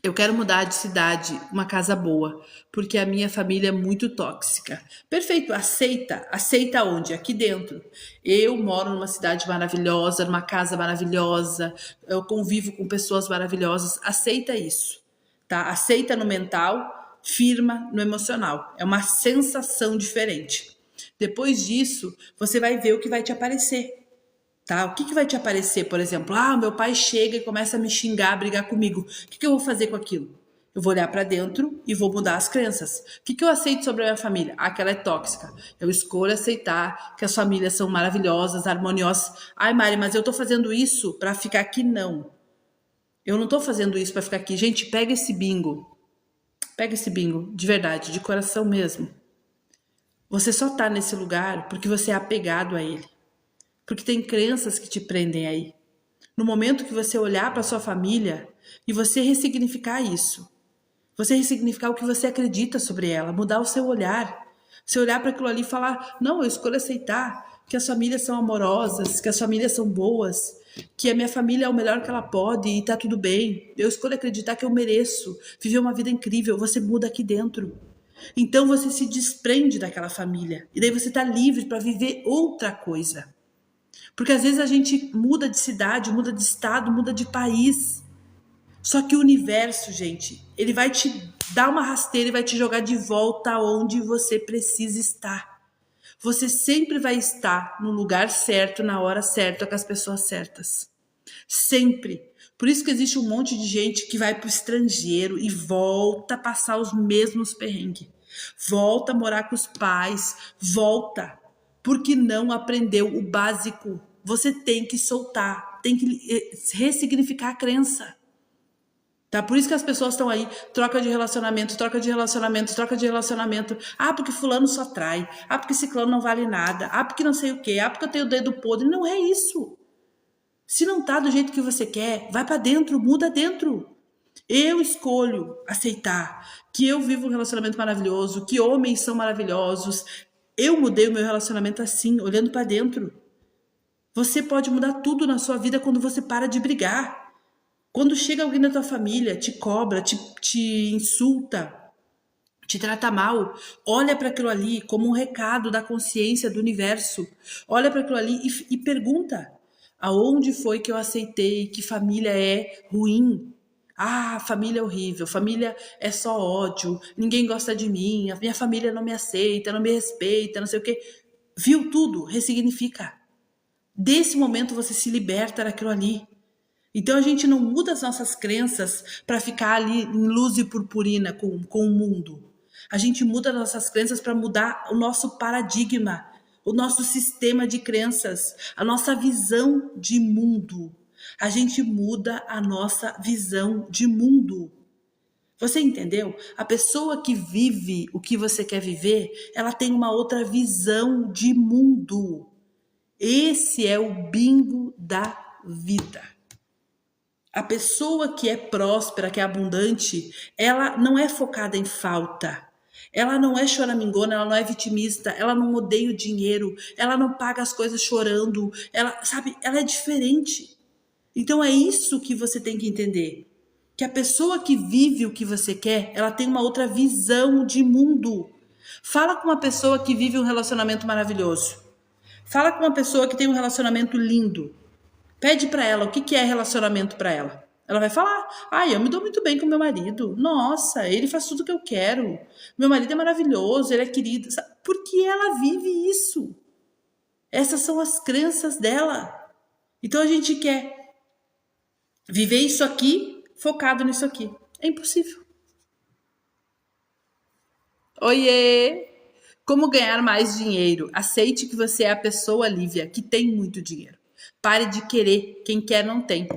Eu quero mudar de cidade, uma casa boa, porque a minha família é muito tóxica. Perfeito, aceita. Aceita onde? Aqui dentro. Eu moro numa cidade maravilhosa, numa casa maravilhosa, eu convivo com pessoas maravilhosas. Aceita isso, tá? Aceita no mental, firma no emocional. É uma sensação diferente. Depois disso, você vai ver o que vai te aparecer. Tá? O que que vai te aparecer, por exemplo? Ah, meu pai chega e começa a me xingar, a brigar comigo. O que que eu vou fazer com aquilo? Eu vou olhar para dentro e vou mudar as crenças. O que que eu aceito sobre a minha família? Ah, que ela é tóxica. Eu escolho aceitar que as famílias são maravilhosas, harmoniosas. Ai, Mari, mas eu tô fazendo isso para ficar aqui? Não. Eu não tô fazendo isso para ficar aqui. Gente, pega esse bingo. Pega esse bingo, de verdade, de coração mesmo. Você só tá nesse lugar porque você é apegado a ele. Porque tem crenças que te prendem aí. No momento que você olhar para sua família e você ressignificar isso, você ressignificar o que você acredita sobre ela, mudar o seu olhar. Você olhar para aquilo ali e falar: não, eu escolho aceitar que as famílias são amorosas, que as famílias são boas, que a minha família é o melhor que ela pode e tá tudo bem. Eu escolho acreditar que eu mereço viver uma vida incrível. Você muda aqui dentro. Então você se desprende daquela família e daí você tá livre para viver outra coisa. Porque às vezes a gente muda de cidade, muda de estado, muda de país. Só que o universo, gente, ele vai te dar uma rasteira e vai te jogar de volta aonde você precisa estar. Você sempre vai estar no lugar certo, na hora certa, com as pessoas certas. Sempre. Por isso que existe um monte de gente que vai pro estrangeiro e volta a passar os mesmos perrengues. Volta a morar com os pais, volta. Porque não aprendeu o básico. Você tem que soltar, tem que ressignificar a crença. Tá? Por isso que as pessoas estão aí, troca de relacionamento, troca de relacionamento, troca de relacionamento. Ah, porque fulano só trai. Ah, porque ciclano não vale nada. Ah, porque não sei o quê. Ah, porque eu tenho o dedo podre. Não é isso. Se não tá do jeito que você quer, vai para dentro, muda dentro. Eu escolho aceitar que eu vivo um relacionamento maravilhoso, que homens são maravilhosos. Eu mudei o meu relacionamento assim, olhando para dentro. Você pode mudar tudo na sua vida quando você para de brigar. Quando chega alguém da tua família, te cobra, te insulta, te trata mal, olha para aquilo ali como um recado da consciência do universo. Olha para aquilo ali e pergunta: aonde foi que eu aceitei que família é ruim? Ah, família é horrível, família é só ódio, ninguém gosta de mim, a minha família não me aceita, não me respeita, não sei o quê. Viu tudo? Ressignifica. Desse momento você se liberta daquilo ali. Então a gente não muda as nossas crenças para ficar ali em luz e purpurina com o mundo. A gente muda as nossas crenças para mudar o nosso paradigma, o nosso sistema de crenças, a nossa visão de mundo. A gente muda a nossa visão de mundo. Você entendeu? A pessoa que vive o que você quer viver, ela tem uma outra visão de mundo. Esse é o bingo da vida. A pessoa que é próspera, que é abundante, ela não é focada em falta. Ela não é choramingona, ela não é vitimista, ela não odeia o dinheiro, ela não paga as coisas chorando, ela, sabe, ela é diferente. Então é isso que você tem que entender. Que a pessoa que vive o que você quer, ela tem uma outra visão de mundo. Fala com uma pessoa que vive um relacionamento maravilhoso. Fala com uma pessoa que tem um relacionamento lindo. Pede pra ela o que que é relacionamento pra ela. Ela vai falar: eu me dou muito bem com meu marido. Nossa, ele faz tudo que eu quero. Meu marido é maravilhoso, ele é querido. Porque ela vive isso. Essas são as crenças dela. Então a gente quer viver isso aqui focado nisso aqui. É impossível. Oiê! Como ganhar mais dinheiro? Aceite que você é a pessoa, Lívia, que tem muito dinheiro. Pare de querer. Quem quer não tem.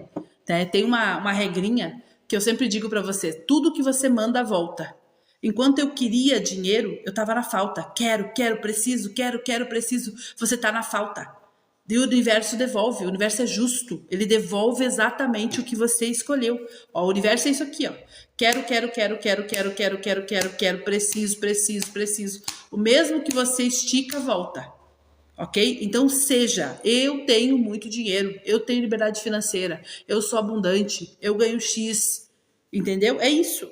Né? Tem uma regrinha que eu sempre digo para você: tudo que você manda volta. Enquanto eu queria dinheiro, eu estava na falta. Quero, preciso, quero, preciso. Você está na falta. E o universo devolve. O universo é justo. Ele devolve exatamente o que você escolheu. Ó, o universo é isso aqui, ó. Quero, preciso. O mesmo que você estica, volta. Ok? Então seja, eu tenho muito dinheiro, eu tenho liberdade financeira, eu sou abundante, eu ganho X. Entendeu? É isso.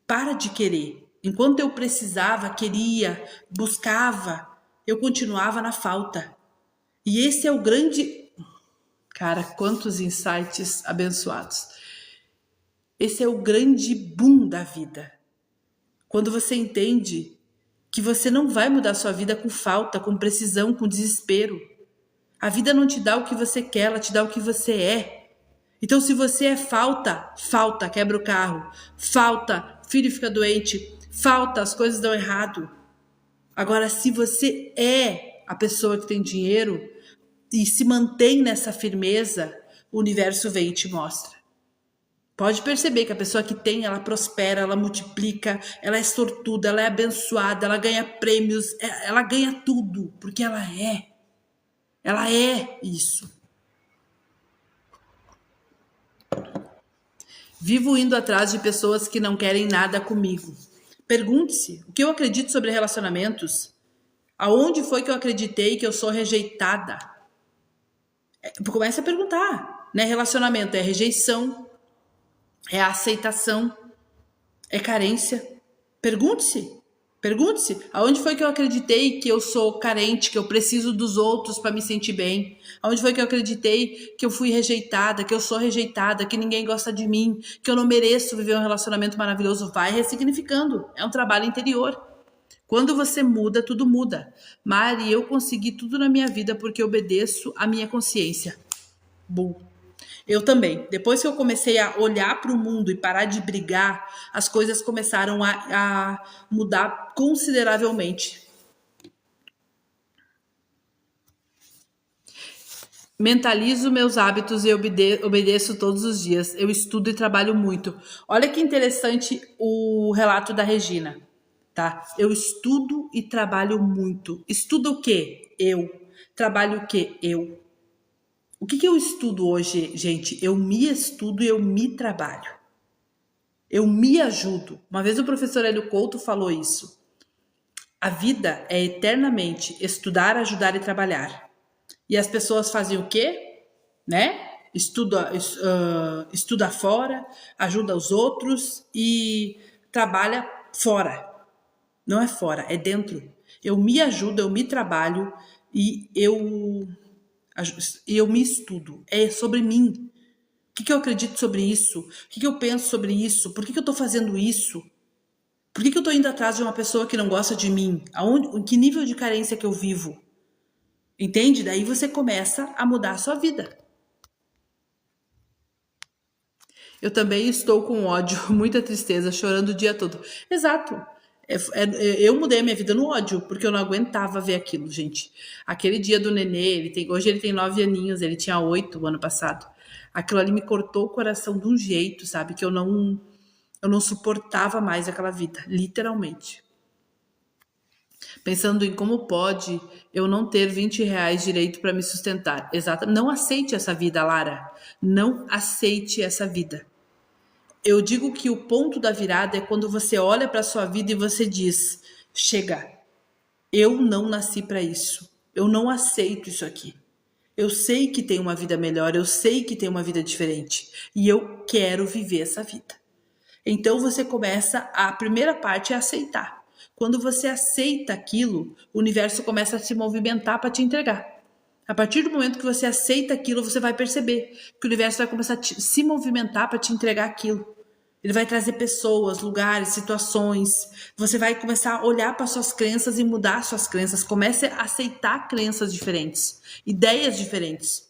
Para de querer. Enquanto eu precisava, queria, buscava, eu continuava na falta. E esse é o grande... Cara, quantos insights abençoados. Esse é o grande boom da vida. Quando você entende que você não vai mudar sua vida com falta, com precisão, com desespero. A vida não te dá o que você quer, ela te dá o que você é. Então, se você é falta, quebra o carro. Falta, filho fica doente. Falta, as coisas dão errado. Agora, se você é a pessoa que tem dinheiro e se mantém nessa firmeza, o universo vem e te mostra. Pode perceber que a pessoa que tem, ela prospera, ela multiplica, ela é sortuda, ela é abençoada, ela ganha prêmios, ela ganha tudo, porque ela é. Ela é isso. Vivo indo atrás de pessoas que não querem nada comigo. Pergunte-se o que eu acredito sobre relacionamentos. Aonde foi que eu acreditei que eu sou rejeitada? Comece a perguntar, né? Relacionamento é rejeição, é aceitação, é carência. Pergunte-se. Pergunte-se, aonde foi que eu acreditei que eu sou carente, que eu preciso dos outros para me sentir bem? Aonde foi que eu acreditei que eu fui rejeitada, que eu sou rejeitada, que ninguém gosta de mim, que eu não mereço viver um relacionamento maravilhoso? Vai ressignificando. É um trabalho interior. Quando você muda, tudo muda. Mari, eu consegui tudo na minha vida porque eu obedeço à minha consciência. Bum. Eu também. Depois que eu comecei a olhar para o mundo e parar de brigar, as coisas começaram a mudar consideravelmente. Mentalizo meus hábitos e obedeço todos os dias. Eu estudo e trabalho muito. Olha que interessante o relato da Regina, tá? Eu estudo e trabalho muito. Estudo o quê? Eu. Trabalho o quê? Eu. O que eu estudo hoje, gente? Eu me estudo e eu me trabalho. Eu me ajudo. Uma vez o professor Hélio Couto falou isso. A vida é eternamente estudar, ajudar e trabalhar. E as pessoas fazem o quê? Né? Estuda fora, ajuda os outros e trabalha fora. Não é fora, é dentro. Eu me ajudo, eu me trabalho e eu me estudo. É sobre mim. O que eu acredito sobre isso? O que eu penso sobre isso? Por que eu estou fazendo isso? Por que eu estou indo atrás de uma pessoa que não gosta de mim? Em que nível de carência que eu vivo? Entende? Daí você começa a mudar a sua vida. Eu também estou com ódio, muita tristeza, chorando o dia todo. Exato. Eu mudei a minha vida no ódio, porque eu não aguentava ver aquilo, gente. Aquele dia do nenê, hoje ele tem 9 aninhos, ele tinha 8 o ano passado. Aquilo ali me cortou o coração de um jeito, sabe? Que eu não suportava mais aquela vida, literalmente. Pensando em como pode eu não ter 20 reais direito para me sustentar. Exato. Não aceite essa vida, Lara. Não aceite essa vida. Eu digo que o ponto da virada é quando você olha para sua vida e você diz: chega, eu não nasci para isso. Eu não aceito isso aqui. Eu sei que tem uma vida melhor, eu sei que tem uma vida diferente e eu quero viver essa vida. Então você começa, a primeira parte é aceitar. Quando você aceita aquilo, o universo começa a se movimentar para te entregar. A partir do momento que você aceita aquilo, você vai perceber que o universo vai começar a se movimentar para te entregar aquilo. Ele vai trazer pessoas, lugares, situações. Você vai começar a olhar para suas crenças e mudar suas crenças. Comece a aceitar crenças diferentes, ideias diferentes.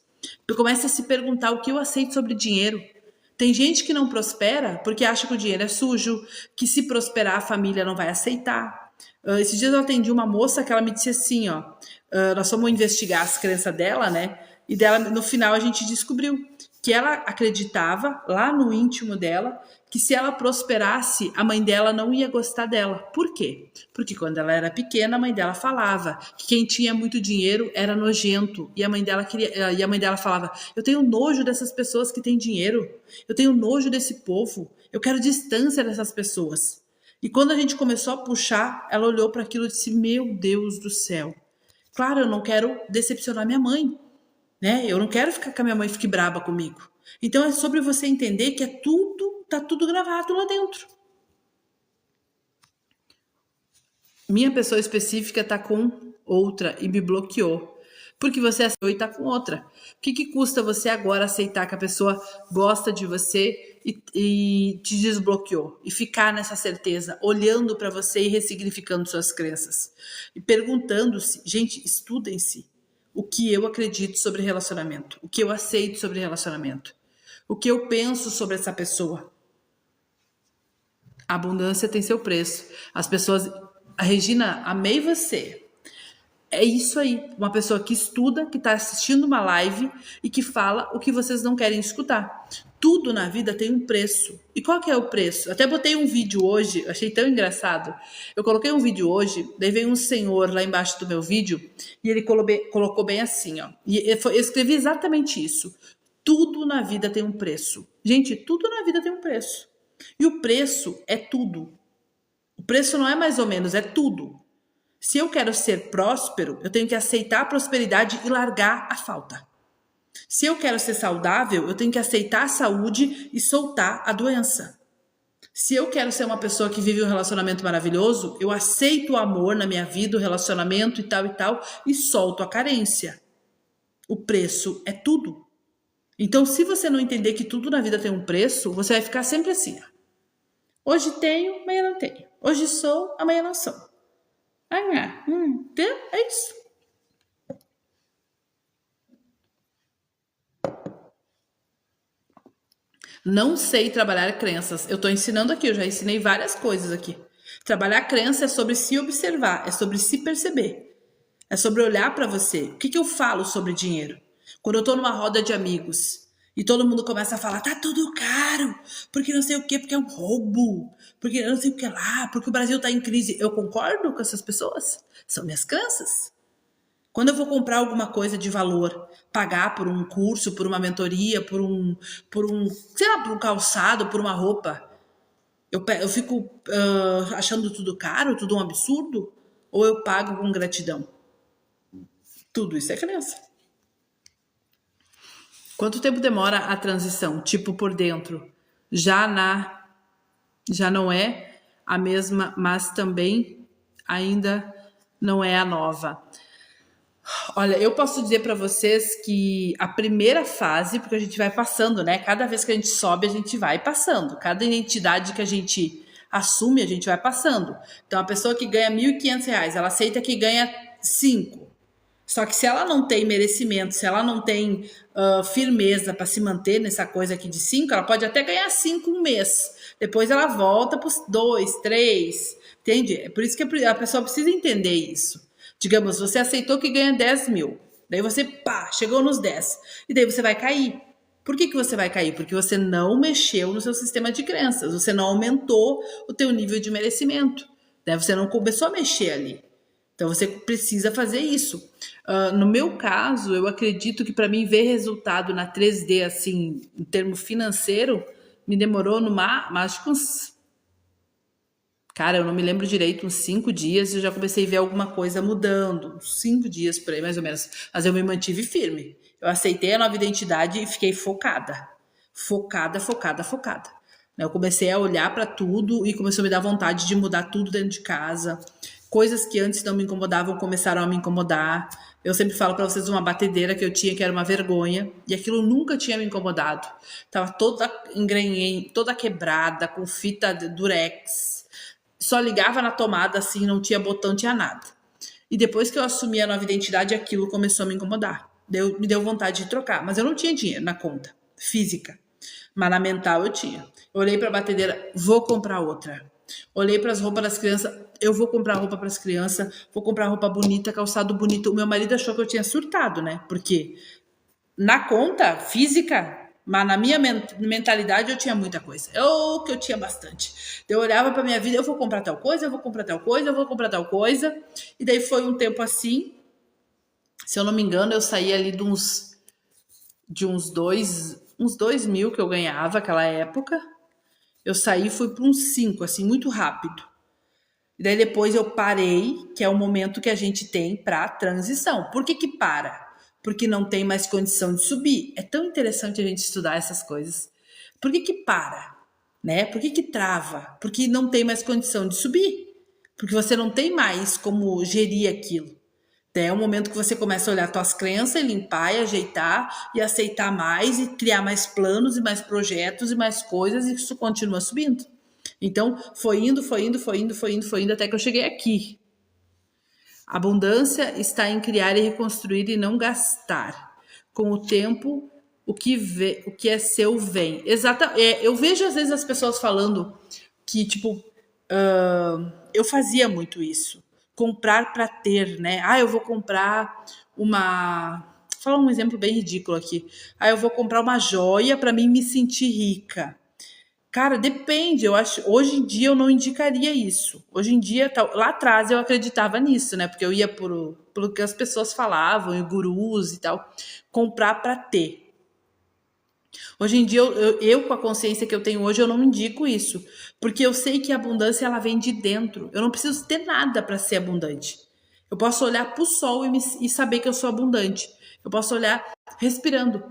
Comece a se perguntar o que eu aceito sobre dinheiro. Tem gente que não prospera porque acha que o dinheiro é sujo, que se prosperar a família não vai aceitar. Esses dias eu atendi uma moça que ela me disse assim, ó, nós fomos investigar as crenças dela, né? E dela, no final a gente descobriu que ela acreditava lá no íntimo dela que se ela prosperasse, a mãe dela não ia gostar dela. Por quê? Porque quando ela era pequena, a mãe dela falava que quem tinha muito dinheiro era nojento. E a mãe dela falava: eu tenho nojo dessas pessoas que têm dinheiro. Eu tenho nojo desse povo. Eu quero distância dessas pessoas. E quando a gente começou a puxar, ela olhou para aquilo e disse: meu Deus do céu. Claro, eu não quero decepcionar minha mãe, né? Eu não quero ficar que a minha mãe fique braba comigo. Então é sobre você entender que tá tudo gravado lá dentro. Minha pessoa específica tá com outra e me bloqueou. Porque você aceitou e tá com outra. O que custa você agora aceitar que a pessoa gosta de você e te desbloqueou? E ficar nessa certeza, olhando para você e ressignificando suas crenças. E perguntando-se, gente, estudem-se. O que eu acredito sobre relacionamento. O que eu aceito sobre relacionamento. O que eu penso sobre essa pessoa. A abundância tem seu preço. As pessoas... Regina, amei você. É isso aí, uma pessoa que estuda, que está assistindo uma live e que fala o que vocês não querem escutar. Tudo na vida tem um preço. E qual que é o preço? Até botei um vídeo hoje, achei tão engraçado. Eu coloquei um vídeo hoje, daí veio um senhor lá embaixo do meu vídeo e ele colocou bem assim, ó. E eu escrevi exatamente isso. Tudo na vida tem um preço. Gente, tudo na vida tem um preço. E o preço é tudo. O preço não é mais ou menos, é tudo. Se eu quero ser próspero, eu tenho que aceitar a prosperidade e largar a falta. Se eu quero ser saudável, eu tenho que aceitar a saúde e soltar a doença. Se eu quero ser uma pessoa que vive um relacionamento maravilhoso, eu aceito o amor na minha vida, o relacionamento e tal, e solto a carência. O preço é tudo. Então, se você não entender que tudo na vida tem um preço, você vai ficar sempre assim, ó. Hoje tenho, amanhã não tenho. Hoje sou, amanhã não sou. É isso. Não sei trabalhar crenças. Eu tô ensinando aqui, eu já ensinei várias coisas aqui. Trabalhar crença é sobre se observar, é sobre se perceber. É sobre olhar para você. O que eu falo sobre dinheiro? Quando eu tô numa roda de amigos e todo mundo começa a falar, tá tudo caro, porque não sei o quê, porque é um roubo, porque não sei o que lá, porque o Brasil tá em crise. Eu concordo com essas pessoas? São minhas crenças. Quando eu vou comprar alguma coisa de valor, pagar por um curso, por uma mentoria, sei lá, por um calçado, por uma roupa, eu fico achando tudo caro, tudo um absurdo? Ou eu pago com gratidão? Tudo isso é crença. Quanto tempo demora a transição? Tipo, por dentro. Já não é a mesma, mas também ainda não é a nova. Olha, eu posso dizer para vocês que a primeira fase, porque a gente vai passando, né? Cada vez que a gente sobe, a gente vai passando. Cada identidade que a gente assume, a gente vai passando. Então, a pessoa que ganha R$1.500, ela aceita que ganha 5. Só que se ela não tem merecimento, se ela não tem firmeza para se manter nessa coisa aqui de 5, ela pode até ganhar 5 um mês. Depois ela volta para os 2, 3, entende? É por isso que a pessoa precisa entender isso. Digamos, você aceitou que ganha 10 mil. Daí você, chegou nos 10. E daí você vai cair. Por que você vai cair? Porque você não mexeu no seu sistema de crenças. Você não aumentou o teu nível de merecimento. Daí você não começou a mexer ali. Então você precisa fazer isso. No meu caso, eu acredito que para mim ver resultado na 3D, assim, em termo financeiro, me demorou acho que uns... Cara, eu não me lembro direito, uns 5 dias eu já comecei a ver alguma coisa mudando. Uns 5 dias por aí, mais ou menos. Mas eu me mantive firme. Eu aceitei a nova identidade e fiquei focada. Focada. Eu comecei a olhar para tudo e começou a me dar vontade de mudar tudo dentro de casa. Coisas que antes não me incomodavam começaram a me incomodar. Eu sempre falo para vocês uma batedeira que eu tinha que era uma vergonha e aquilo nunca tinha me incomodado. Tava toda toda quebrada, com fita durex. Só ligava na tomada assim, não tinha botão, não tinha nada. E depois que eu assumi a nova identidade, aquilo começou a me incomodar. Me deu vontade de trocar, mas eu não tinha dinheiro na conta física. Mas na mental eu tinha. Eu olhei para a batedeira, vou comprar outra. Olhei para as roupas das crianças, eu vou comprar roupa para as crianças, vou comprar roupa bonita, calçado bonito. O meu marido achou que eu tinha surtado, né? Porque na conta física, mas na minha mentalidade eu tinha muita coisa. Eu tinha bastante. Eu olhava para minha vida, eu vou comprar tal coisa, eu vou comprar tal coisa, eu vou comprar tal coisa. E daí foi um tempo assim. Se eu não me engano, eu saí ali de uns 2 mil que eu ganhava naquela época. Eu saí e fui para uns 5, assim, muito rápido. E daí depois eu parei, que é o momento que a gente tem para transição. Por que para? porque não tem mais condição de subir. É tão interessante a gente estudar essas coisas. Por que que para? Né? Por que que trava? Porque não tem mais condição de subir. Porque você não tem mais como gerir aquilo. É o momento que você começa a olhar suas crenças, limpar e ajeitar e aceitar mais e criar mais planos e mais projetos e mais coisas e isso continua subindo. Então, foi indo, foi indo, foi indo, foi indo, foi indo até que eu cheguei aqui. Abundância está em criar e reconstruir e não gastar. Com o tempo, o que é seu vem. Eu vejo às vezes as pessoas falando que, tipo, eu fazia muito isso. Comprar para ter, né? Ah, eu vou comprar uma. Vou falar um exemplo bem ridículo aqui. Ah, eu vou comprar uma joia para mim me sentir rica. Cara, depende. Eu acho. Hoje em dia eu não indicaria isso. Hoje em dia, lá atrás eu acreditava nisso, né? Porque eu ia pelo que as pessoas falavam, e gurus e tal, comprar para ter. Hoje em dia, eu, com a consciência que eu tenho hoje, eu não indico isso. Porque eu sei que a abundância, ela vem de dentro. Eu não preciso ter nada para ser abundante. Eu posso olhar para o sol e saber que eu sou abundante. Eu posso olhar respirando,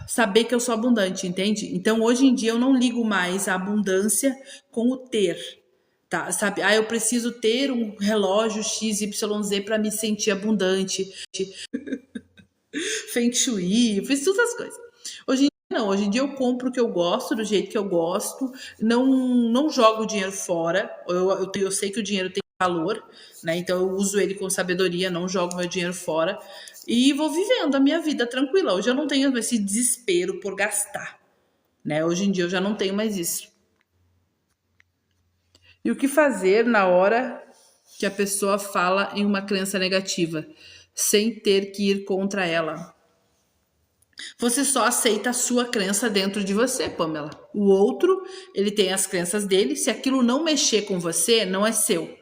saber que eu sou abundante, entende? Então, hoje em dia, eu não ligo mais a abundância com o ter. Tá, sabe? Ah, eu preciso ter um relógio XYZ para me sentir abundante. Feng Shui, eu fiz todas as coisas. Hoje em dia não, hoje em dia eu compro o que eu gosto, do jeito que eu gosto, não jogo o dinheiro fora, eu sei que o dinheiro tem valor, né? Então eu uso ele com sabedoria, não jogo meu dinheiro fora e vou vivendo a minha vida tranquila. Hoje eu não tenho esse desespero por gastar, né? Hoje em dia eu já não tenho mais isso. E o que fazer na hora que a pessoa fala em uma crença negativa, sem ter que ir contra ela? Você só aceita a sua crença dentro de você, Pamela. O outro, ele tem as crenças dele. Se aquilo não mexer com você, não é seu,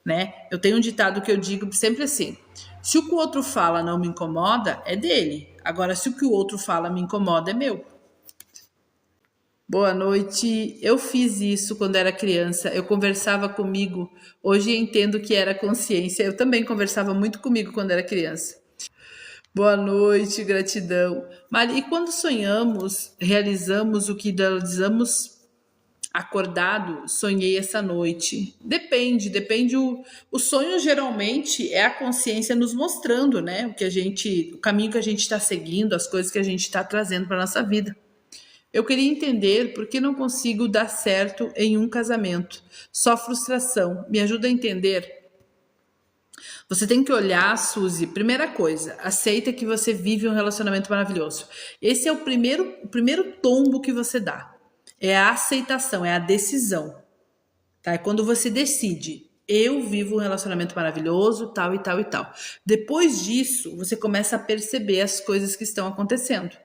né? Eu tenho um ditado que eu digo sempre assim: se o que o outro fala não me incomoda, é dele. Agora, se o que o outro fala me incomoda, é meu. Boa noite. Eu fiz isso quando era criança. Eu conversava comigo. Hoje entendo que era consciência. Eu também conversava muito comigo quando era criança. Boa noite, gratidão. Mari, e quando sonhamos, realizamos o que idealizamos acordado, sonhei essa noite. Depende. O sonho geralmente é a consciência nos mostrando, né? O caminho que a gente está seguindo, as coisas que a gente está trazendo para nossa vida. Eu queria entender por que não consigo dar certo em um casamento. Só frustração. Me ajuda a entender. Você tem que olhar, Suzy, primeira coisa, aceita que você vive um relacionamento maravilhoso. Esse é o primeiro tombo que você dá. É a aceitação, é a decisão. Tá? É quando você decide, eu vivo um relacionamento maravilhoso, tal e tal e tal. Depois disso, você começa a perceber as coisas que estão acontecendo.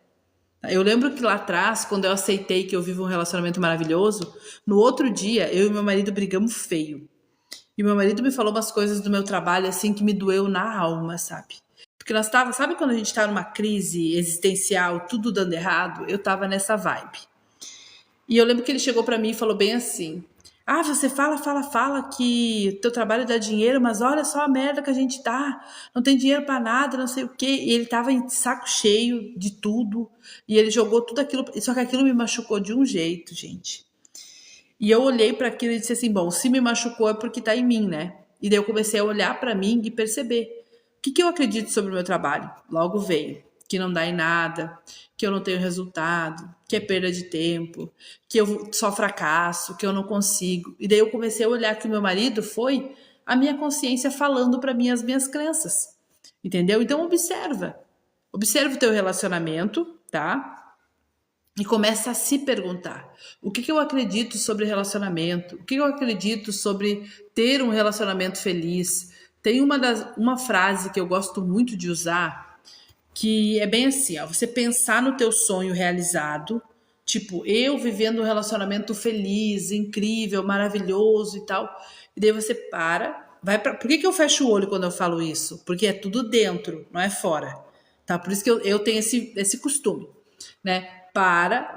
Eu lembro que lá atrás, quando eu aceitei que eu vivo um relacionamento maravilhoso, no outro dia, eu e meu marido brigamos feio. E meu marido me falou umas coisas do meu trabalho, assim, que me doeu na alma, sabe? Porque sabe quando a gente tá numa crise existencial, tudo dando errado? Eu tava nessa vibe. E eu lembro que ele chegou pra mim e falou bem assim: ah, você fala que teu trabalho dá dinheiro, mas olha só a merda que a gente tá. Não tem dinheiro pra nada, não sei o quê. E ele tava em saco cheio de tudo. E ele jogou tudo aquilo. Só que aquilo me machucou de um jeito, gente. E eu olhei para aquilo e disse assim: bom, se me machucou é porque tá em mim, né? E daí eu comecei a olhar para mim e perceber o que eu acredito sobre o meu trabalho. Logo veio que não dá em nada, que eu não tenho resultado, que é perda de tempo, que eu só fracasso, que eu não consigo. E daí eu comecei a olhar que o meu marido foi a minha consciência falando para mim as minhas crenças. Entendeu? Então observa. Observa o teu relacionamento, tá? E começa a se perguntar: o que eu acredito sobre relacionamento? O que eu acredito sobre ter um relacionamento feliz? Tem uma frase que eu gosto muito de usar, que é bem assim, ó: você pensar no teu sonho realizado, tipo, eu vivendo um relacionamento feliz, incrível, maravilhoso e tal. E daí você Por que eu fecho o olho quando eu falo isso? Porque é tudo dentro, não é fora. Tá? Por isso que eu tenho esse costume, né?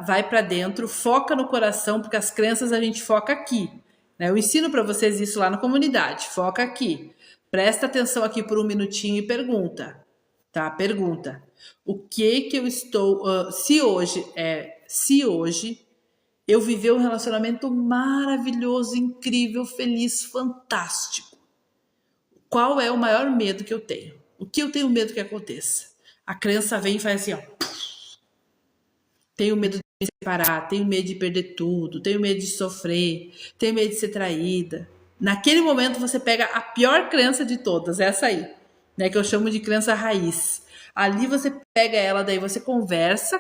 Vai para dentro, foca no coração, porque as crenças a gente foca aqui, né? Eu ensino para vocês isso lá na comunidade, foca aqui. Presta atenção aqui por um minutinho e pergunta: tá? Pergunta. O que eu estou... se hoje eu viver um relacionamento maravilhoso, incrível, feliz, fantástico, qual é o maior medo que eu tenho? O que eu tenho medo que aconteça? A crença vem e faz assim, ó. Tenho medo de me separar, tenho medo de perder tudo, tenho medo de sofrer, tenho medo de ser traída. Naquele momento você pega a pior crença de todas, essa aí, né, que eu chamo de crença raiz. Ali você pega ela, daí você conversa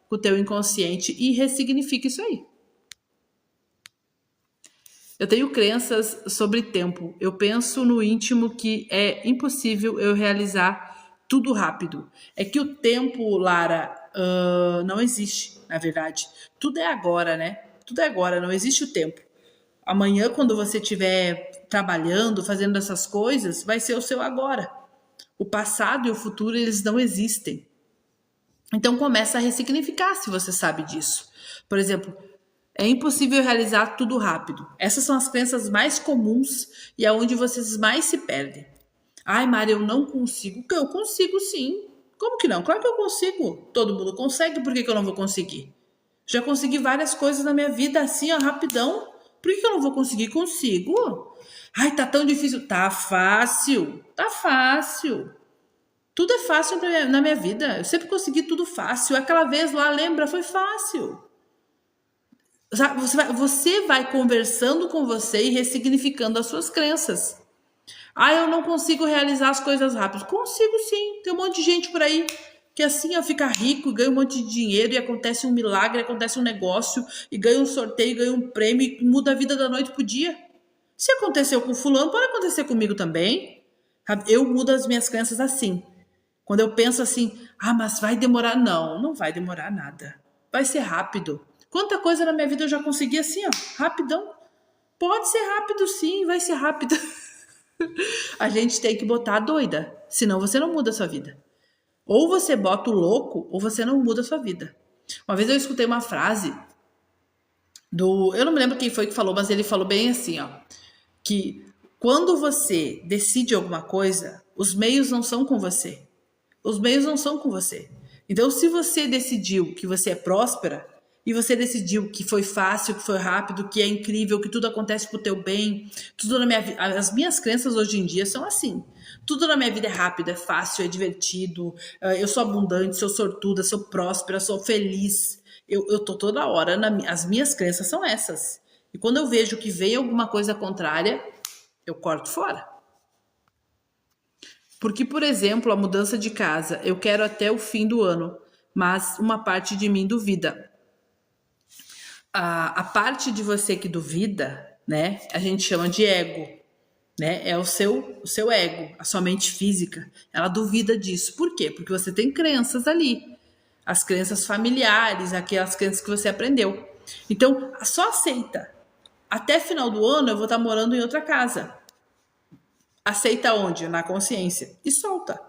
com o teu inconsciente e ressignifica isso aí. Eu tenho crenças sobre tempo. Eu penso no íntimo que é impossível eu realizar tudo rápido. É que o tempo, Lara, não existe, na verdade. Tudo é agora, né? Tudo é agora, não existe o tempo. Amanhã, quando você estiver trabalhando, fazendo essas coisas, vai ser o seu agora. O passado e o futuro, eles não existem. Então, começa a ressignificar se você sabe disso. Por exemplo, é impossível realizar tudo rápido. Essas são as crenças mais comuns e aonde vocês mais se perdem. Ai, Mari, eu não consigo. Eu consigo sim. Como que não? Claro que eu consigo. Todo mundo consegue, por que eu não vou conseguir? Já consegui várias coisas na minha vida assim, ó, rapidão. Por que eu não vou conseguir? Consigo. Ai, tá tão difícil. Tá fácil. Tá fácil. Tudo é fácil na minha vida. Eu sempre consegui tudo fácil. Aquela vez lá, lembra? Foi fácil. Você vai conversando com você e ressignificando as suas crenças. Ah, eu não consigo realizar as coisas rápido. Consigo sim. Tem um monte de gente por aí que assim, ó, fica rico, ganha um monte de dinheiro e acontece um milagre, acontece um negócio e ganha um sorteio, ganha um prêmio e muda a vida da noite pro dia. Se aconteceu com fulano, pode acontecer comigo também. Eu mudo as minhas crenças assim. Quando eu penso assim, mas vai demorar. Não, não vai demorar nada. Vai ser rápido. Quanta coisa na minha vida eu já consegui assim, ó, rapidão. Pode ser rápido sim, vai ser rápido. A gente tem que botar a doida, senão você não muda a sua vida. Ou você bota o louco, ou você não muda a sua vida. Uma vez eu escutei uma frase eu não me lembro quem foi que falou, mas ele falou bem assim, ó, que quando você decide alguma coisa, os meios não são com você. Os meios não são com você. Então, se você decidiu que você é próspera, e você decidiu que foi fácil, que foi rápido, que é incrível, que tudo acontece pro teu bem, tudo na minha vida. As minhas crenças hoje em dia são assim. Tudo na minha vida é rápido, é fácil, é divertido. Eu sou abundante, sou sortuda, sou próspera, sou feliz. Eu tô toda hora. As minhas crenças são essas. E quando eu vejo que vem alguma coisa contrária, eu corto fora. Porque, por exemplo, a mudança de casa, eu quero até o fim do ano, mas uma parte de mim duvida. A parte de você que duvida, né, a gente chama de ego, né, é o seu ego, a sua mente física, ela duvida disso. Por quê? Porque você tem crenças ali, as crenças familiares, aquelas crenças que você aprendeu. Então, só aceita. Até final do ano eu vou estar morando em outra casa. Aceita onde? Na consciência. E solta.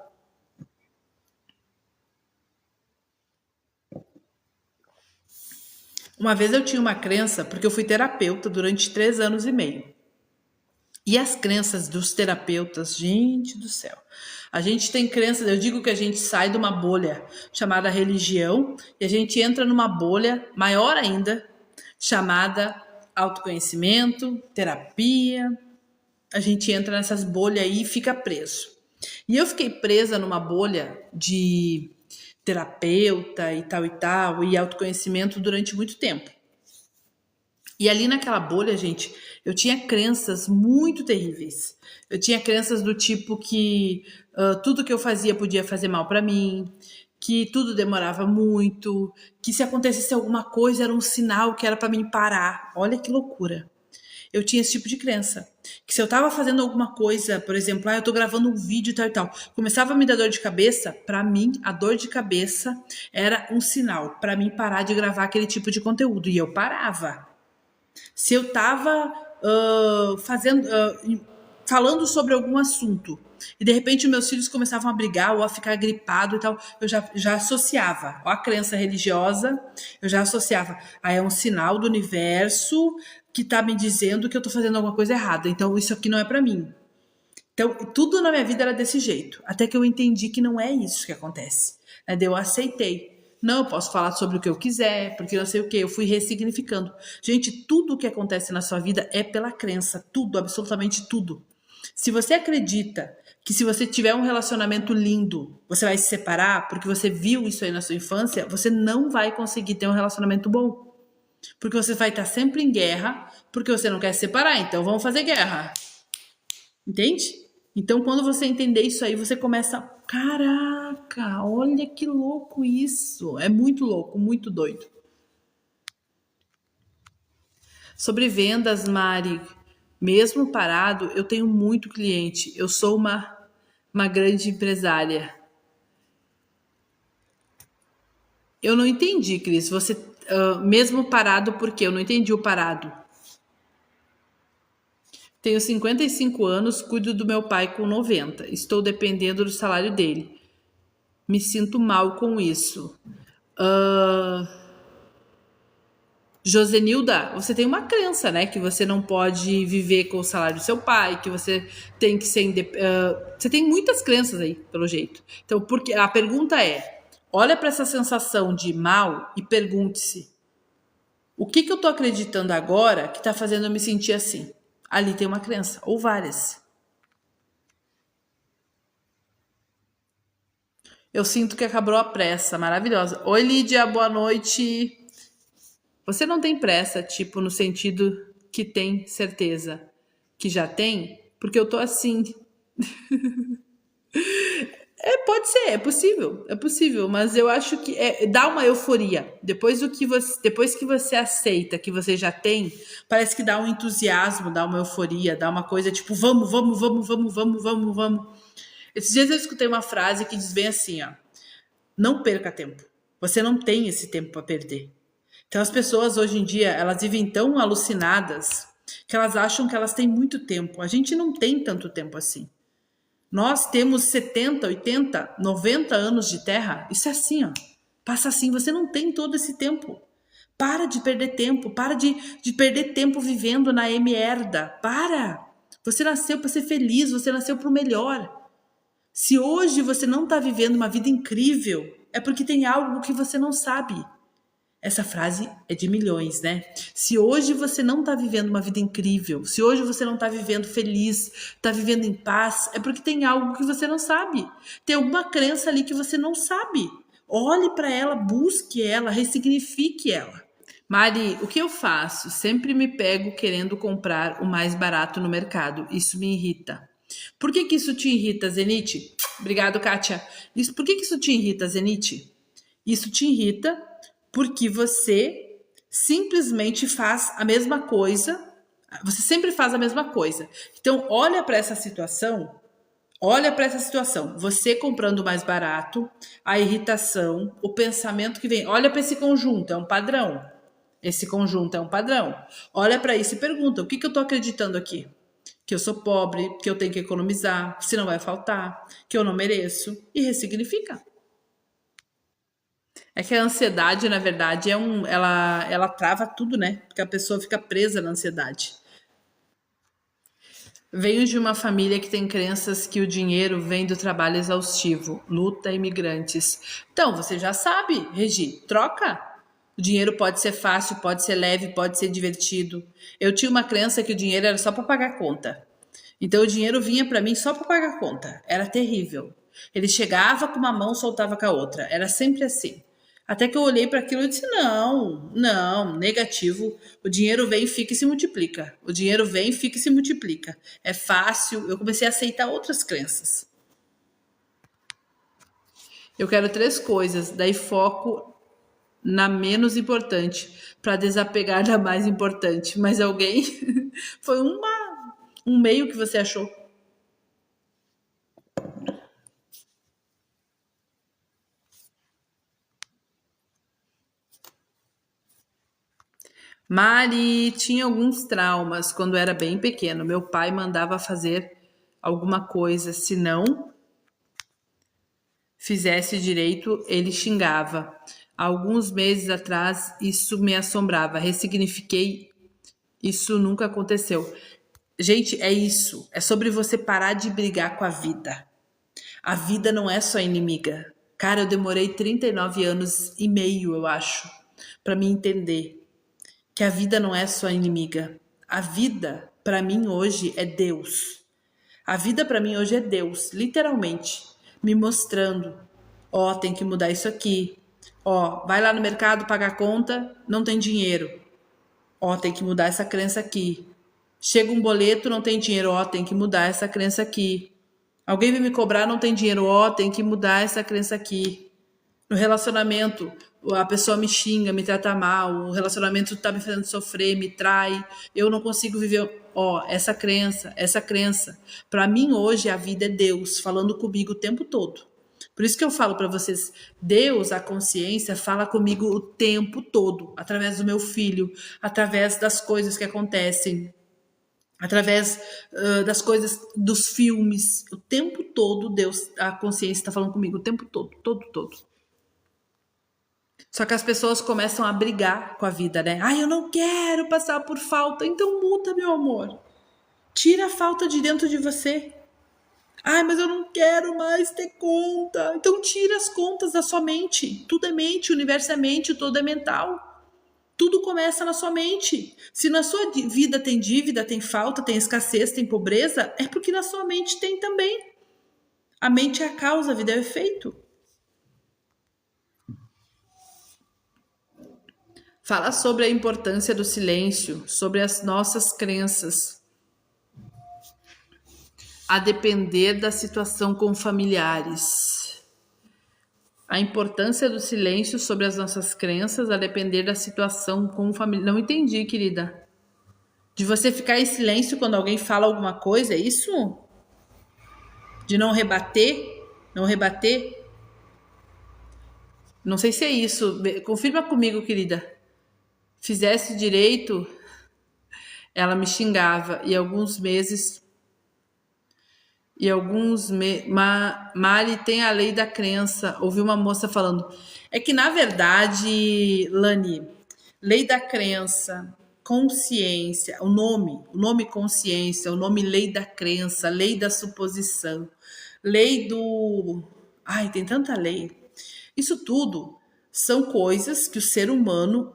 Uma vez eu tinha uma crença, porque eu fui terapeuta durante 3 anos e meio. E as crenças dos terapeutas, gente do céu. A gente tem crenças, eu digo que a gente sai de uma bolha chamada religião e a gente entra numa bolha maior ainda, chamada autoconhecimento, terapia. A gente entra nessas bolhas aí e fica preso. E eu fiquei presa numa bolha de terapeuta e tal, e autoconhecimento durante muito tempo. E ali naquela bolha, gente, eu tinha crenças muito terríveis. Eu tinha crenças do tipo que tudo que eu fazia podia fazer mal para mim, que tudo demorava muito, que se acontecesse alguma coisa era um sinal que era para mim parar. Olha que loucura. Eu tinha esse tipo de crença. Que se eu tava fazendo alguma coisa, por exemplo, eu tô gravando um vídeo e tal, começava a me dar dor de cabeça, pra mim, a dor de cabeça era um sinal pra mim parar de gravar aquele tipo de conteúdo. E eu parava. Se eu tava falando sobre algum assunto e de repente meus filhos começavam a brigar ou a ficar gripado e tal, eu já associava, ó, a crença religiosa, eu já associava, é um sinal do universo que tá me dizendo que eu tô fazendo alguma coisa errada, então isso aqui não é pra mim. Então, tudo na minha vida era desse jeito. Até que eu entendi que não é isso que acontece. Né? Daí eu aceitei. Não, eu posso falar sobre o que eu quiser, porque não sei o que. Eu fui ressignificando. Gente, tudo o que acontece na sua vida é pela crença. Tudo, absolutamente tudo. Se você acredita que se você tiver um relacionamento lindo, você vai se separar porque você viu isso aí na sua infância, você não vai conseguir ter um relacionamento bom. Porque você vai estar sempre em guerra, porque você não quer se separar. Então vamos fazer guerra. Entende? Então, quando você entender isso aí, você começa. Caraca, olha que louco isso. É muito louco, muito doido. Sobre vendas, Mari, mesmo parado, eu tenho muito cliente. Eu sou uma grande empresária. Eu não entendi, Cris. Você, mesmo parado, por quê? Eu não entendi o parado. Tenho 55 anos, cuido do meu pai com 90. Estou dependendo do salário dele. Me sinto mal com isso. Josenilda, você tem uma crença, né? Que você não pode viver com o salário do seu pai, que você tem que ser você tem muitas crenças aí, pelo jeito. Então, porque a pergunta é: olha para essa sensação de mal e pergunte-se: o que eu tô acreditando agora que tá fazendo eu me sentir assim? Ali tem uma crença, ou várias. Eu sinto que acabou a pressa, maravilhosa. Oi, Lídia, boa noite. Você não tem pressa, tipo, no sentido que tem certeza que já tem, porque eu tô assim. Pode ser, é possível, mas eu acho que dá uma euforia. Depois que você aceita que você já tem, parece que dá um entusiasmo, dá uma euforia, dá uma coisa tipo, vamos, vamos, vamos, vamos, vamos, vamos, vamos. Esses dias eu escutei uma frase que diz bem assim, ó: não perca tempo. Você não tem esse tempo para perder. Então as pessoas hoje em dia, elas vivem tão alucinadas que elas acham que elas têm muito tempo. A gente não tem tanto tempo assim. Nós temos 70, 80, 90 anos de terra. Isso é assim, ó. Passa assim, você não tem todo esse tempo. Para de perder tempo, para de perder tempo vivendo na merda. Para! Você nasceu para ser feliz, você nasceu para o melhor. Se hoje você não está vivendo uma vida incrível, é porque tem algo que você não sabe. Essa frase é de milhões, né? Se hoje você não tá vivendo uma vida incrível, se hoje você não tá vivendo feliz, tá vivendo em paz, é porque tem algo que você não sabe. Tem alguma crença ali que você não sabe. Olhe para ela, busque ela, ressignifique ela. Mari, o que eu faço? Sempre me pego querendo comprar o mais barato no mercado. Isso me irrita. Por que isso te irrita, Zenite? Obrigado, Kátia. Por que isso te irrita, Zenite? Isso te irrita porque você simplesmente faz a mesma coisa, você sempre faz a mesma coisa. Então, olha para essa situação, você comprando mais barato, a irritação, o pensamento que vem, olha para esse conjunto, é um padrão. Esse conjunto é um padrão. Olha para isso e pergunta: o que eu estou acreditando aqui? Que eu sou pobre, que eu tenho que economizar, se não vai faltar, que eu não mereço, e ressignifica. É que a ansiedade, na verdade, ela trava tudo, né? Porque a pessoa fica presa na ansiedade. Venho de uma família que tem crenças que o dinheiro vem do trabalho exaustivo, luta imigrantes. Então, você já sabe, Regi, troca. O dinheiro pode ser fácil, pode ser leve, pode ser divertido. Eu tinha uma crença que o dinheiro era só para pagar conta. Então o dinheiro vinha para mim só para pagar conta. Era terrível. Ele chegava com uma mão, soltava com a outra. Era sempre assim. Até que eu olhei para aquilo e disse: não, não, negativo. O dinheiro vem, fica e se multiplica. O dinheiro vem, fica e se multiplica. É fácil. Eu comecei a aceitar outras crenças. Eu quero 3 coisas, daí foco na menos importante, para desapegar da mais importante. Mas alguém foi um meio que você achou. Mari tinha alguns traumas quando era bem pequeno. Meu pai mandava fazer alguma coisa, se não fizesse direito, ele xingava. Alguns meses atrás, isso me assombrava. Ressignifiquei, isso nunca aconteceu. Gente, é isso. É sobre você parar de brigar com a vida. A vida não é sua inimiga. Cara, eu demorei 39 anos e meio, eu acho, pra me entender que a vida não é sua inimiga. A vida, pra mim hoje, é Deus. A vida pra mim hoje é Deus, literalmente, me mostrando, ó, tem que mudar isso aqui. Ó, vai lá no mercado pagar a conta, não tem dinheiro. Ó, tem que mudar essa crença aqui. Chega um boleto, não tem dinheiro, ó, tem que mudar essa crença aqui. Alguém vem me cobrar, não tem dinheiro, ó, tem que mudar essa crença aqui. No relacionamento, a pessoa me xinga, me trata mal, o relacionamento tá me fazendo sofrer, me trai, eu não consigo viver, ó, essa crença, essa crença. Para mim hoje a vida é Deus falando comigo o tempo todo. Por isso que eu falo para vocês, Deus, a consciência, fala comigo o tempo todo, através do meu filho, através das coisas que acontecem, através das coisas, dos filmes, o tempo todo Deus, a consciência está falando comigo o tempo todo, todo. Só que as pessoas começam a brigar com a vida, né? Ai, eu não quero passar por falta, então muda, meu amor. Tira a falta de dentro de você. Ai, mas eu não quero mais ter conta. Então tira as contas da sua mente. Tudo é mente, o universo é mente, tudo é mental. Tudo começa na sua mente. Se na sua vida tem dívida, tem falta, tem escassez, tem pobreza, é porque na sua mente tem também. A mente é a causa, a vida é o efeito. Fala sobre a importância do silêncio, sobre as nossas crenças, a depender da situação com familiares. A importância do silêncio sobre as nossas crenças, a depender da situação com família. Não entendi, querida. De você ficar em silêncio quando alguém fala alguma coisa, é isso? De não rebater? Não rebater? Não sei se é isso. Confirma comigo, querida. Fizesse direito, ela me xingava. Mari tem a lei da crença. Ouvi uma moça falando. É que, na verdade, Lani, lei da crença, consciência, o nome consciência, o nome lei da crença, lei da suposição, lei do... Ai, tem tanta lei. Isso tudo são coisas que o ser humano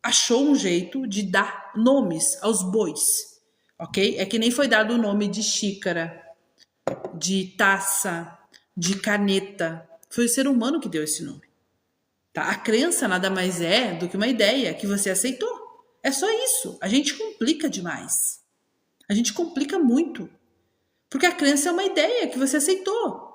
achou um jeito de dar nomes aos bois, ok? É que nem foi dado o nome de xícara, de taça, de caneta. Foi o ser humano que deu esse nome. Tá? A crença nada mais é do que uma ideia que você aceitou. É só isso. A gente complica demais. A gente complica muito. Porque a crença é uma ideia que você aceitou.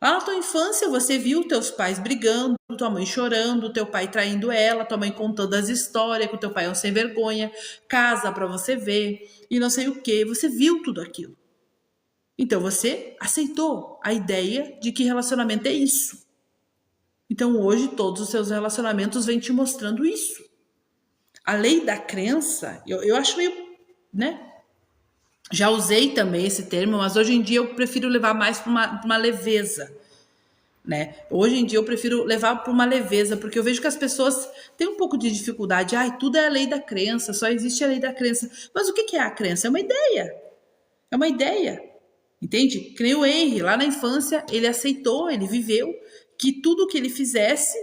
Lá na tua infância você viu teus pais brigando, tua mãe chorando, teu pai traindo ela, tua mãe contando as histórias que o teu pai é um sem vergonha, casa pra você ver e não sei o que. Você viu tudo aquilo. Então você aceitou a ideia de que relacionamento é isso. Então hoje todos os seus relacionamentos vêm te mostrando isso. A lei da crença, eu acho meio, né? Já usei também esse termo, mas hoje em dia eu prefiro levar mais para uma leveza, né? Hoje em dia eu prefiro levar para uma leveza, porque eu vejo que as pessoas têm um pouco de dificuldade. Ai, tudo é a lei da crença, só existe a lei da crença. Mas o que é a crença? É uma ideia. É uma ideia. Entende? Que nem o Henry, lá na infância, ele aceitou, ele viveu que tudo que ele fizesse,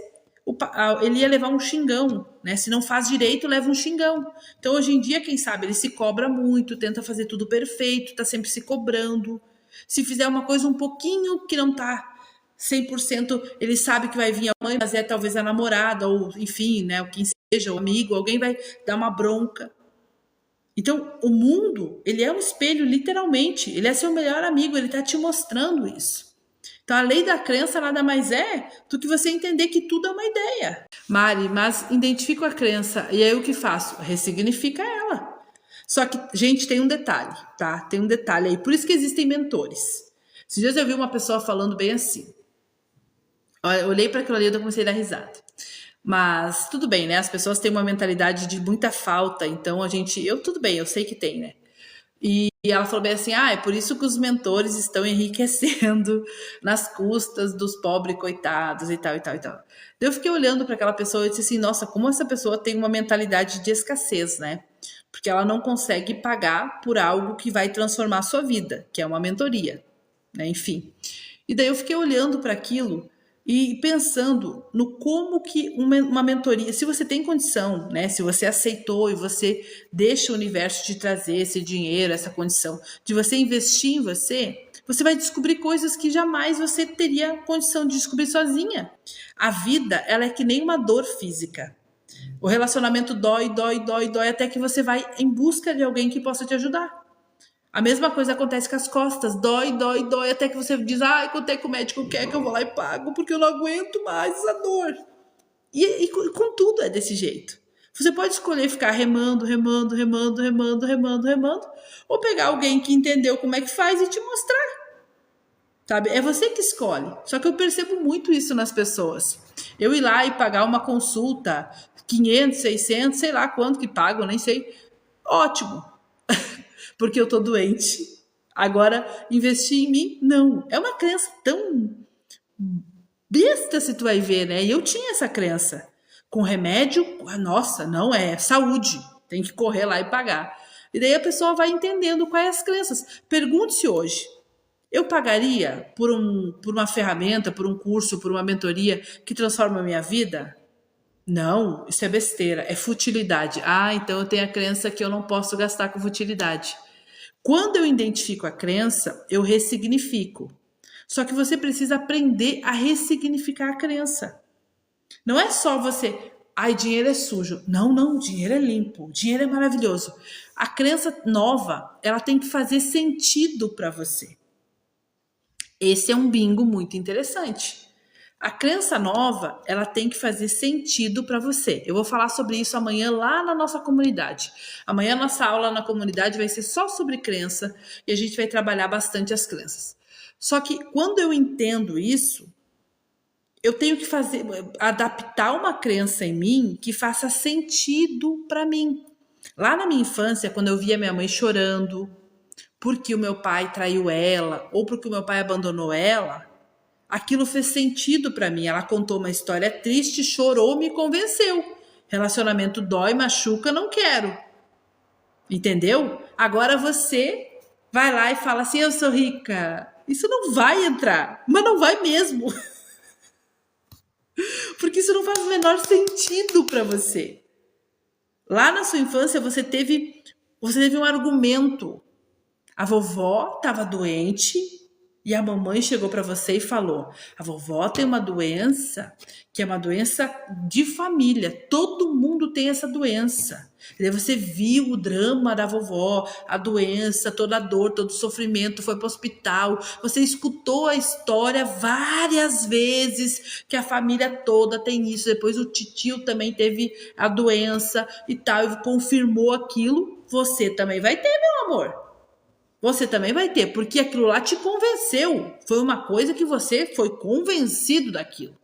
ele ia levar um xingão, né? Se não faz direito, leva um xingão. Então, hoje em dia, quem sabe, ele se cobra muito, tenta fazer tudo perfeito, tá sempre se cobrando. Se fizer uma coisa um pouquinho que não tá 100%, ele sabe que vai vir a mãe, mas é talvez a namorada, ou enfim, né? Ou quem seja, o amigo, alguém vai dar uma bronca. Então, o mundo, ele é um espelho, literalmente. Ele é seu melhor amigo, ele tá te mostrando isso. Então, a lei da crença nada mais é do que você entender que tudo é uma ideia. Mari, mas identifico a crença e aí o que faço? Ressignifica ela. Só que, gente, tem um detalhe, tá? Tem um detalhe aí. Por isso que existem mentores. Esses dias eu vi uma pessoa falando bem assim. Eu olhei para aquilo ali e eu comecei a dar risada. Mas tudo bem, né? As pessoas têm uma mentalidade de muita falta, então tudo bem, eu sei que tem, né? E ela falou bem assim: ah, é por isso que os mentores estão enriquecendo nas custas dos pobres coitados e tal e tal e tal. Daí eu fiquei olhando para aquela pessoa e disse assim: nossa, como essa pessoa tem uma mentalidade de escassez, né? Porque ela não consegue pagar por algo que vai transformar a sua vida, que é uma mentoria, né? Enfim. E daí eu fiquei olhando para aquilo e pensando no como que uma mentoria, se você tem condição, né? Se você aceitou e você deixa o universo te trazer esse dinheiro, essa condição de você investir em você, você vai descobrir coisas que jamais você teria condição de descobrir sozinha. A vida, ela é que nem uma dor física. O relacionamento dói, dói, dói, dói, até que você vai em busca de alguém que possa te ajudar. A mesma coisa acontece com as costas, dói, dói, dói, até que você diz, ai, quanto é que o médico quer que eu vou lá e pago, porque eu não aguento mais essa dor. E com tudo é desse jeito. Você pode escolher ficar remando, remando, remando, remando, remando, remando, ou pegar alguém que entendeu como é que faz e te mostrar, sabe? É você que escolhe. Só que eu percebo muito isso nas pessoas. Eu ir lá e pagar uma consulta, 500, 600, sei lá quanto que pago, nem sei. Ótimo, porque eu tô doente. Agora, investir em mim, não. É uma crença tão besta se tu vai ver, né? E eu tinha essa crença. Com remédio, nossa, não é saúde. Tem que correr lá e pagar. E daí a pessoa vai entendendo quais as crenças. Pergunte-se hoje. Eu pagaria por uma ferramenta, por um curso, por uma mentoria que transforma a minha vida? Não, isso é besteira, é futilidade. Ah, então eu tenho a crença que eu não posso gastar com futilidade. Quando eu identifico a crença, eu ressignifico. Só que você precisa aprender a ressignificar a crença. Não é só você, ai, dinheiro é sujo. Não, não, dinheiro é limpo, dinheiro é maravilhoso. A crença nova, ela tem que fazer sentido para você. Esse é um bingo muito interessante. A crença nova, ela tem que fazer sentido para você. Eu vou falar sobre isso amanhã lá na nossa comunidade. Amanhã a nossa aula na comunidade vai ser só sobre crença e a gente vai trabalhar bastante as crenças. Só que quando eu entendo isso, eu tenho que adaptar uma crença em mim que faça sentido para mim. Lá na minha infância, quando eu via minha mãe chorando porque o meu pai traiu ela ou porque o meu pai abandonou ela, aquilo fez sentido para mim. Ela contou uma história triste, chorou, me convenceu. Relacionamento dói, machuca, não quero. Entendeu? Agora você vai lá e fala assim: eu sou rica. Isso não vai entrar, mas não vai mesmo. Porque isso não faz o menor sentido para você. Lá na sua infância você teve um argumento. A vovó estava doente e a mamãe chegou para você e falou: a vovó tem uma doença que é uma doença de família, todo mundo tem essa doença. E daí você viu o drama da vovó, a doença, toda a dor, todo o sofrimento, foi para o hospital. Você escutou a história várias vezes que a família toda tem isso. Depois o titio também teve a doença e tal, e confirmou aquilo. Você também vai ter, meu amor. Você também vai ter, porque aquilo lá te convenceu. Foi uma coisa que você foi convencido daquilo.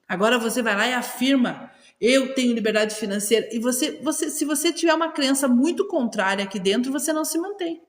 Agora você vai lá e afirma: eu tenho liberdade financeira. E se você tiver uma crença muito contrária aqui dentro, você não se mantém.